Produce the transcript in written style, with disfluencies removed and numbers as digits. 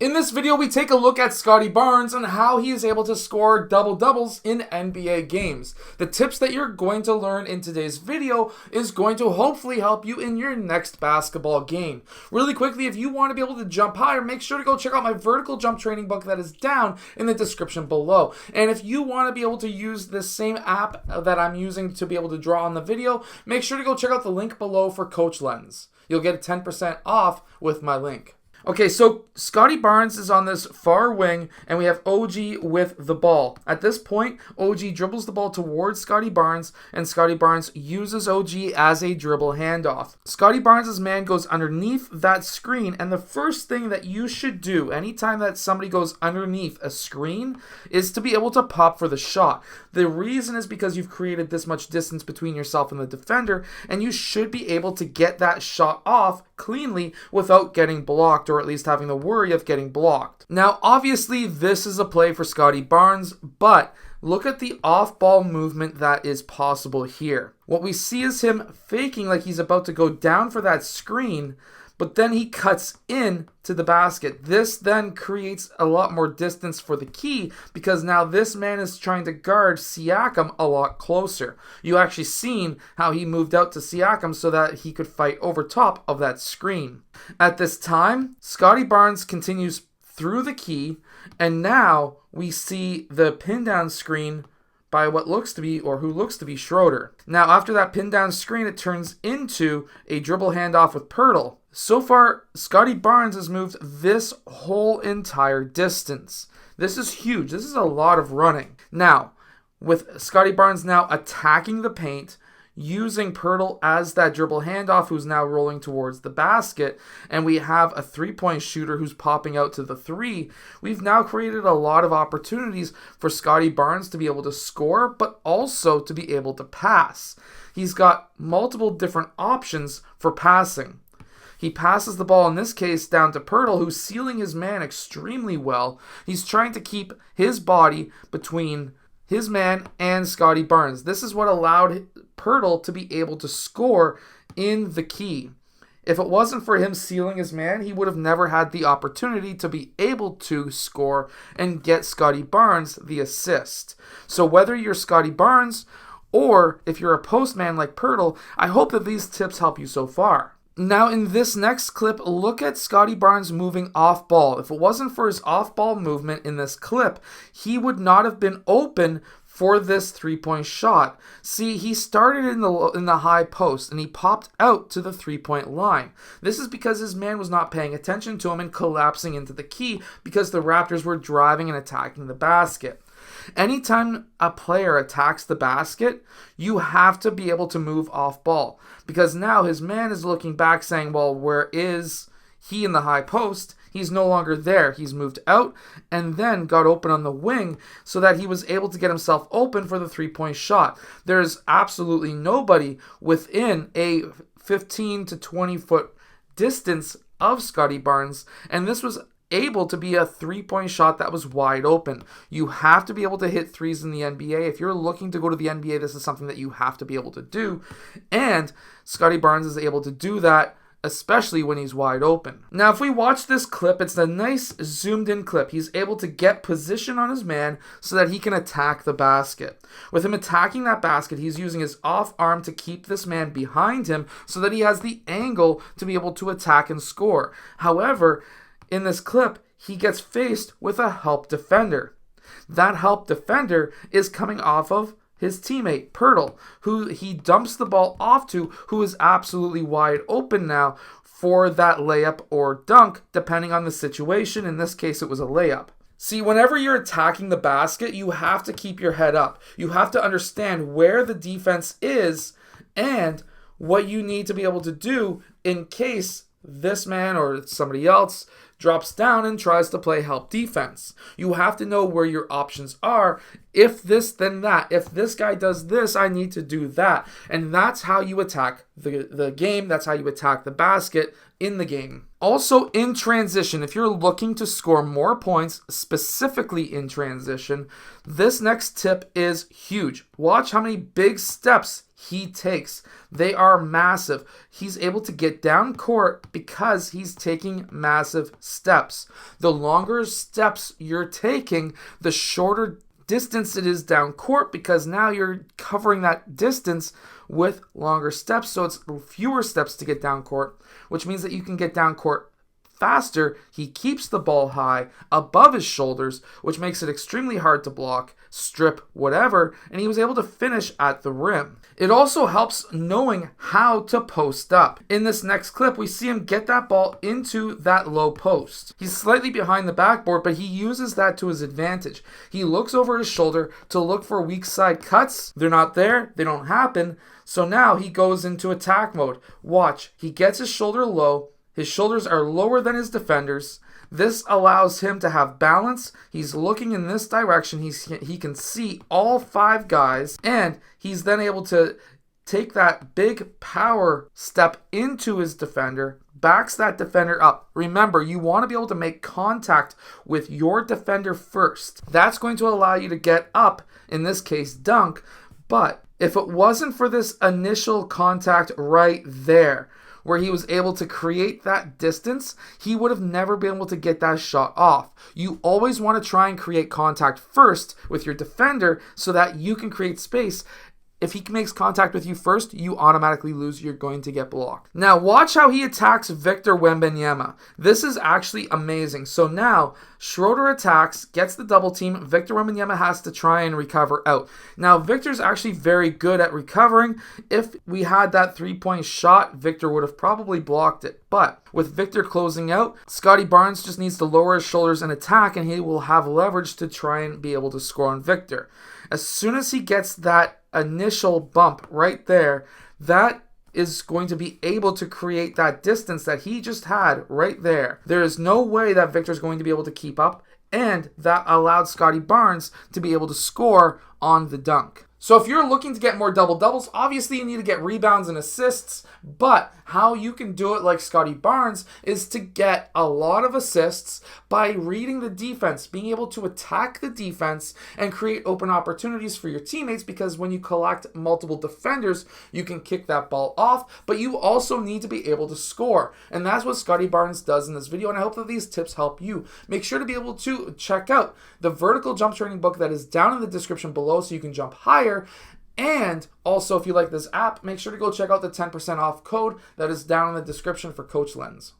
In this video, we take a look at Scottie Barnes and how he is able to score double-doubles in NBA games. The tips that you're going to learn in today's video is going to hopefully help you in your next basketball game. Really quickly, if you want to be able to jump higher, make sure to go check out my vertical jump training book that is down in the description below. And if you want to be able to use this same app that I'm using to be able to draw on the video, make sure to go check out the link below for Coach Lens. You'll get 10% off with my link. Okay, so Scottie Barnes is on this far wing, and we have OG with the ball. At this point, OG dribbles the ball towards Scottie Barnes, and Scottie Barnes uses OG as a dribble handoff. Scottie Barnes' man goes underneath that screen, and the first thing that you should do anytime that somebody goes underneath a screen is to be able to pop for the shot. The reason is because you've created this much distance between yourself and the defender, and you should be able to get that shot off cleanly without getting blocked, or at least having the worry of getting blocked. Now, obviously, this is a play for Scottie Barnes, but look at the off-ball movement that is possible here. What we see is him faking like he's about to go down for that screen, but then he cuts in to the basket. This then creates a lot more distance for the key because now this man is trying to guard Siakam a lot closer. You actually seen how he moved out to Siakam so that he could fight over top of that screen. At this time, Scottie Barnes continues through the key, and now we see the pin down screen by what looks to be, or who looks to be, Schroeder. Now, after that pin down screen, it turns into a dribble handoff with Pirtle. So far, Scottie Barnes has moved this whole entire distance. This is huge. This is a lot of running. Now, with Scottie Barnes now attacking the paint, using Pirtle as that dribble handoff who's now rolling towards the basket, and we have a three-point shooter who's popping out to the three, we've now created a lot of opportunities for Scottie Barnes to be able to score, but also to be able to pass. He's got multiple different options for passing. He passes the ball, in this case, down to Pirtle, who's sealing his man extremely well. He's trying to keep his body between his man and Scottie Barnes. This is what allowed Pirtle to be able to score in the key. If it wasn't for him sealing his man, he would have never had the opportunity to be able to score and get Scottie Barnes the assist. So whether you're Scottie Barnes or if you're a postman like Pirtle, I hope that these tips help you so far. Now, in this next clip, look at Scottie Barnes moving off ball. If it wasn't for his off ball movement in this clip, he would not have been open for this three-point shot. See, he started in the high post and he popped out to the three-point line. This is because his man was not paying attention to him and collapsing into the key because the Raptors were driving and attacking the basket. Anytime a player attacks the basket, you have to be able to move off ball because now his man is looking back saying, well, where is he in the high post? He's no longer there. He's moved out and then got open on the wing so that he was able to get himself open for the three-point shot. There's absolutely nobody within a 15 to 20 foot distance of Scottie Barnes, and this was able to be a three-point shot that was wide open. You have to be able to hit threes in the NBA. If you're looking to go to the NBA, this is something that you have to be able to do, and Scottie Barnes is able to do that, especially when he's wide open. Now, if we watch this clip, it's a nice zoomed-in clip. He's able to get position on his man so that he can attack the basket. With him attacking that basket, he's using his off arm to keep this man behind him so that he has the angle to be able to attack and score. However, in this clip, he gets faced with a help defender. That help defender is coming off of his teammate, Pirtle, who he dumps the ball off to, who is absolutely wide open now for that layup or dunk, depending on the situation. In this case, it was a layup. See, whenever you're attacking the basket, you have to keep your head up. You have to understand where the defense is and what you need to be able to do in case this man or somebody else drops down and tries to play help defense. You have to know where your options are. If this, then that. If this guy does this, I need to do that. And that's how you attack the game. That's how you attack the basket in the game. Also in transition, if you're looking to score more points, specifically in transition, this next tip is huge. Watch how many big steps he takes. They are massive. He's able to get down court because he's taking massive steps. The longer steps you're taking, the shorter distance it is down court, because now you're covering that distance with longer steps, so it's fewer steps to get down court, which means that you can get down court faster. He keeps the ball high above his shoulders, which makes it extremely hard to block, strip, whatever, and he was able to finish at the rim. It also helps knowing how to post up. In this next clip, we see him get that ball into that low post. He's slightly behind the backboard, but he uses that to his advantage. He looks over his shoulder to look for weak side cuts. They're not there. They don't happen. So now he goes into attack mode. Watch. He gets his shoulder low. His shoulders are lower than his defenders. This allows him to have balance. He's looking in this direction. He can see all 5 guys, and he's then able to take that big power step into his defender, backs that defender up. Remember, you want to be able to make contact with your defender first. That's going to allow you to get up, in this case, dunk. But if it wasn't for this initial contact right there, where he was able to create that distance, he would have never been able to get that shot off. You always want to try and create contact first with your defender so that you can create space. If he makes contact with you first, you automatically lose. You're going to get blocked. Now, watch how he attacks Victor Wembanyama. This is actually amazing. So now, Schroeder attacks, gets the double team. Victor Wembanyama has to try and recover out. Now, Victor's actually very good at recovering. If we had that three-point shot, Victor would have probably blocked it. But with Victor closing out, Scottie Barnes just needs to lower his shoulders and attack, and he will have leverage to try and be able to score on Victor. As soon as he gets that initial bump right there, that is going to be able to create that distance that he just had right there. There is no way that Victor's going to be able to keep up, and that allowed Scottie Barnes to be able to score on the dunk. So if you're looking to get more double-doubles, obviously you need to get rebounds and assists, but how you can do it like Scottie Barnes is to get a lot of assists by reading the defense, being able to attack the defense and create open opportunities for your teammates, because when you collect multiple defenders, you can kick that ball off, but you also need to be able to score. And that's what Scottie Barnes does in this video, and I hope that these tips help you. Make sure to be able to check out the vertical jump training book that is down in the description below so you can jump higher. And also, if you like this app, make sure to go check out the 10% off code that is down in the description for Coach Lens.